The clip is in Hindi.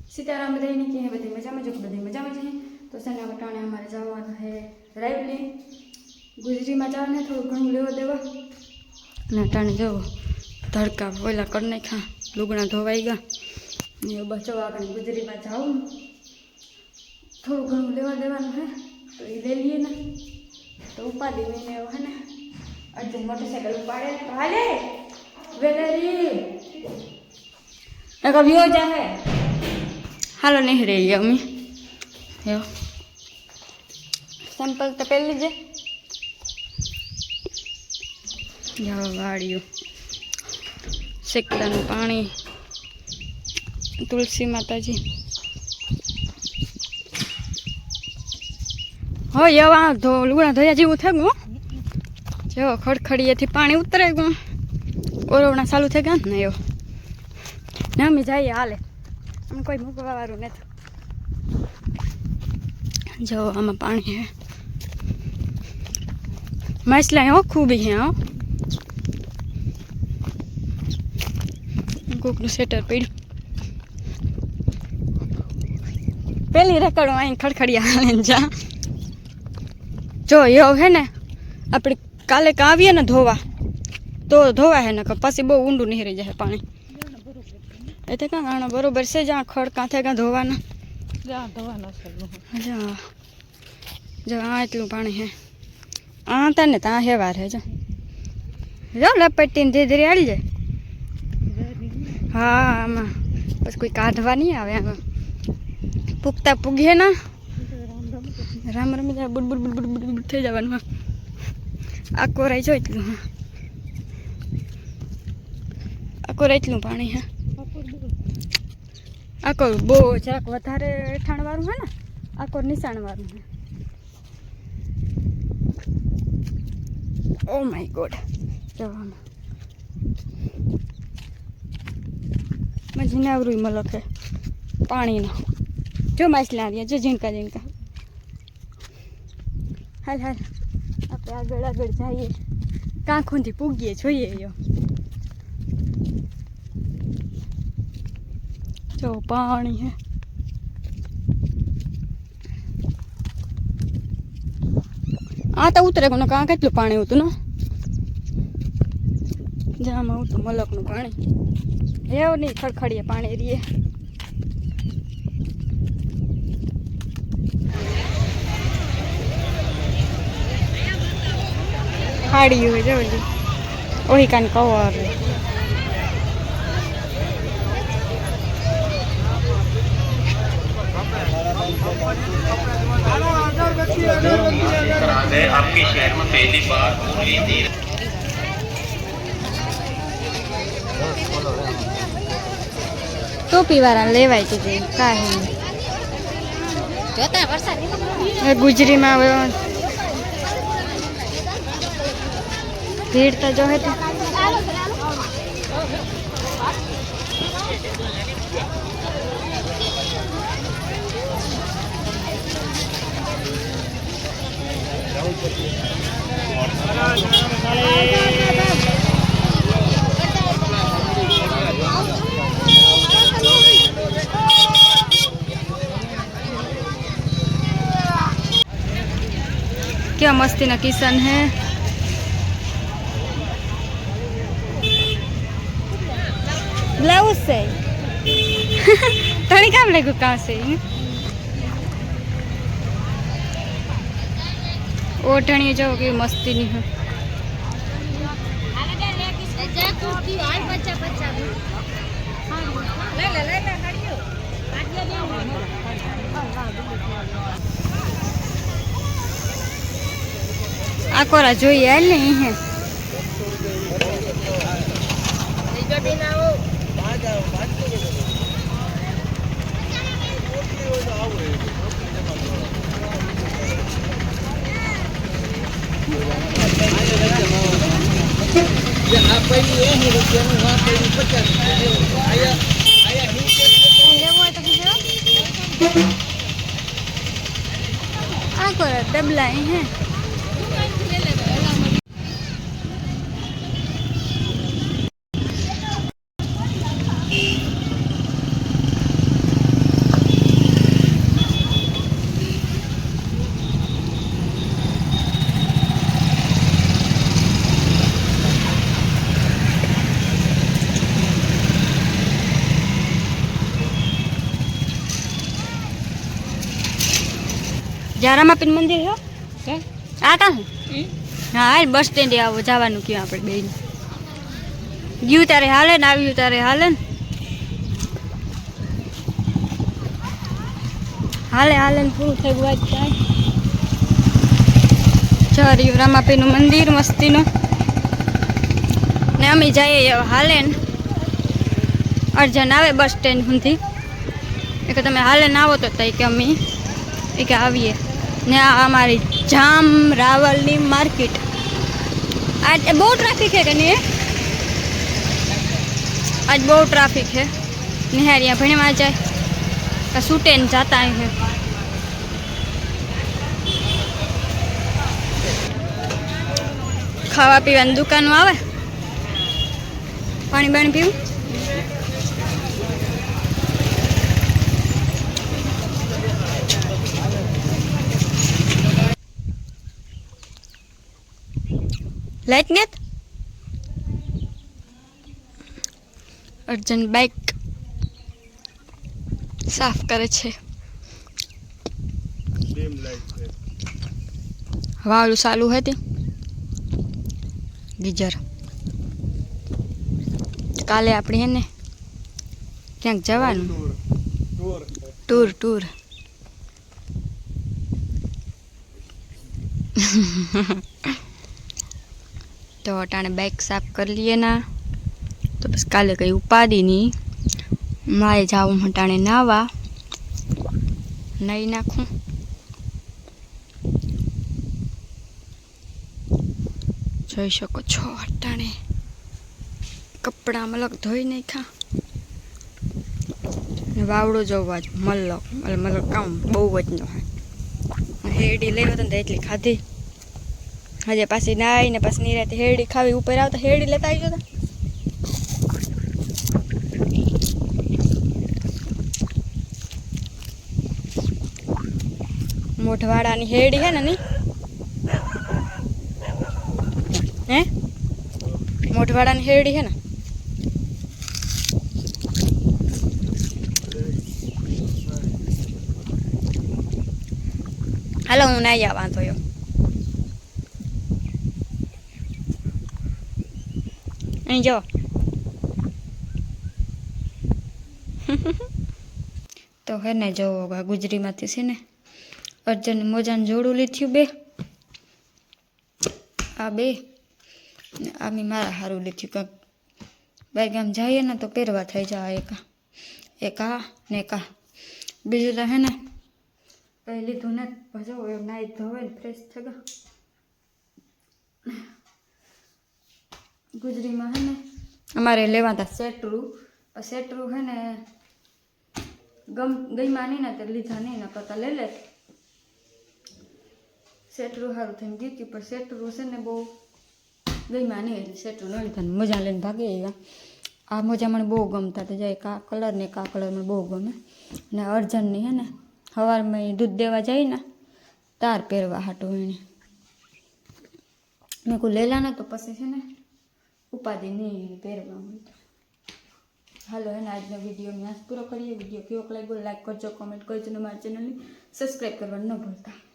सीताराम बधाई नहीं की है बधाई मजा में जो बधाई मजा में जी। तो सेना वटाने हमारे जवान है रायवली गुजरी में जाने थोड़ा घणु लेवा देवा टाणे जो तड़का बोला कर नाखा लुगड़ा धोवाई गया ये बचो आगे गुजरी में जाऊँ थोड़ा घणु लेवा देवा है तो ये ले लिए ना तो उपाधि मैंने है ना अर्जुन मोटरसाइकिल उपाड़े हाले वेलेरी कभी हो जाए हालो नहीं रही अम्मी यो सैंपल तो पहन लीजिए जाओ गाड़ियों सेकड़ा पानी तुलसी माता जी हो ये वहाँ लुगड़ा धोया जेवू थे गो जो खड़खड़िए थी पानी उतरे गो ओरवना चालू थे गया ने यो ने अमी जाइए हाले हम कोई मूकवा वाळुं नथी जो आम पानी है मसला हो खूब ही है कोकनु सेटर पड़ू पहली रेकड़ो अँ खड़खड़िया हाले जा जो यो है ने अपने काले का आवीए ने धोवा तो धोवा है ना पछी बहु ऊंडू नहीं रही जाए पानी एते क्या गाना बरोबर से जहाँ खड़ क्या थे क्या धोवाना जो हाँ एटलू पानी है आता ने ता हेवार है जो लपेटी धीरे धीरे हाली जाए हाँ आमा बस कोई काढ़वा नहीं आवे आमा पुगता पुगे ना राम रमी जाए बुड़ बुड़ बुड़ बुड़ बुड़ बुड़ थी जवान आको रही जो एटलू आको एटलू पानी है आको बो जराक वधारे ठाण वाळुं है ना आको निशाण वाळुं है ओ माय गॉड जवान मजी नावरू मलक है पानी ना जो माछला आ जो झीणका झीणका हाल हाल आप आगळ आगळ जाइए कांखोंथी पूगीए जोईए यो जो पानी है आता उतरे को कहाँ के पानी होतु ना जाम आवतु मलक नु पानी एव नहीं खड़खड़िए पानी रिए खाड़ी हुई जो वही कान कवर आपके शहर में पहली बार टोपी वाला लेवाय कीधुं का है गुजरी में भीड़ तो जो है तो क्या मस्ती ना किशन है ब्लाउज से तनी काम लगो कहाँ से ओढ़नी जो की मस्ती नहीं है आकोरा जो ये नहीं है आकोरा डबलाई हैं જારામાપીન મંદિર હો કે આ કાં હા હાલ બસ સ્ટેન્ડે આવો જવાનું ક્યાં આપણે બેન ગયું તારે હાલે ને આવ્યું તારે હાલે ને હાલે હાલે ને પૂરું થઈ ગયું જાય ચર્યું રામાપીનું મંદિર મસ્તીનું ને અમે જઈએ હાલે ને અર્જન આવે બસ સ્ટેન્ડ સુધી એ કે તમે હાલે ને આવો તો તઈ કે અમે એ કે આવીએ ને આ અમારી જામ રાવલની માર્કેટ आज बहुत ट्रैफिक है कहीं आज बहुत ट्रैफिक है निहारिया भणे में जाए का सूटे न जाता है खावा पीवा दुकान आवे पानी बाणी पीव लाइट नेत अर्जन बाइक साफ करे छे हवाळू चालू है ते गीजर काले अपनी है ने क्या जवान टूर टूर तो अटाने बाइक साफ कर लिए ना तो बस काले कई उपाधि नहीं माए जाऊँ हटाने नावा नहीं नाखूँ જોઈ શકો છો અટાણે કપડા મલક ધોઈ નહીં ખા વાવડો જોવા જ મલક મલક કામ બહુ જ ન હોય હેરડી લેવા તો એટલી ખાધી હજે પાછી નાઈ ને પાછી નિરાતે હેરડી ખાવી ઉપર આવતા હેરડી લેતા આવી જતા મોઢવાડાની હેરડી હે ને ની હે મોઢવાડાની હેરડી હે ને હાલો હું નાઈ આવવા તો અહીં જો તો હે ને જો ગુજરીમાંથી છે ને અર્જન મોજાને જોડું લીધું બે આ બે ને આ મેં મારા સારું લીધું કાંક બાઈક આમ જઈએ ને તો પહેરવા થઈ જાય એક આ ને એક આ બીજું તો હે ને કંઈ લીધું ને ભજો એમ નાઈ ધોવે ને ફ્રેશ થઈ ગયો ગુજરીમાં હે ને અમારે લેવા હતા સેટરું હે ને ગઈમાં નહીં ને તો લીધા નહીં ને કરતા લઈ લે સેટરું સારું થઈને ગીતું પણ સેટરું છે ને બહુ ગઈમાં નહીં એટલે સેટરું ન લીધા મજા લઈને ભાગી ગયા આ મજા મને બહુ ગમતા હતા જાય કા કલર ને કા કલર મને બહુ ગમે ને અર્જનની હે ને સવારમાં દૂધ દેવા જાય ને તાર પહેરવા હાટું એને મેં કોઈ લેલા ને તો પછી છે ને ઉપાધિ નહીં પહેરવા હોય તો હાલો એને આજનો વિડીયો મેં આજ પૂરો કરીએ વિડીયો કેવો લાગ્યો લાઈક કરજો કોમેન્ટ કરજો ને મારા ચેનલને સબસ્ક્રાઈબ કરવાનું ન ભૂલતા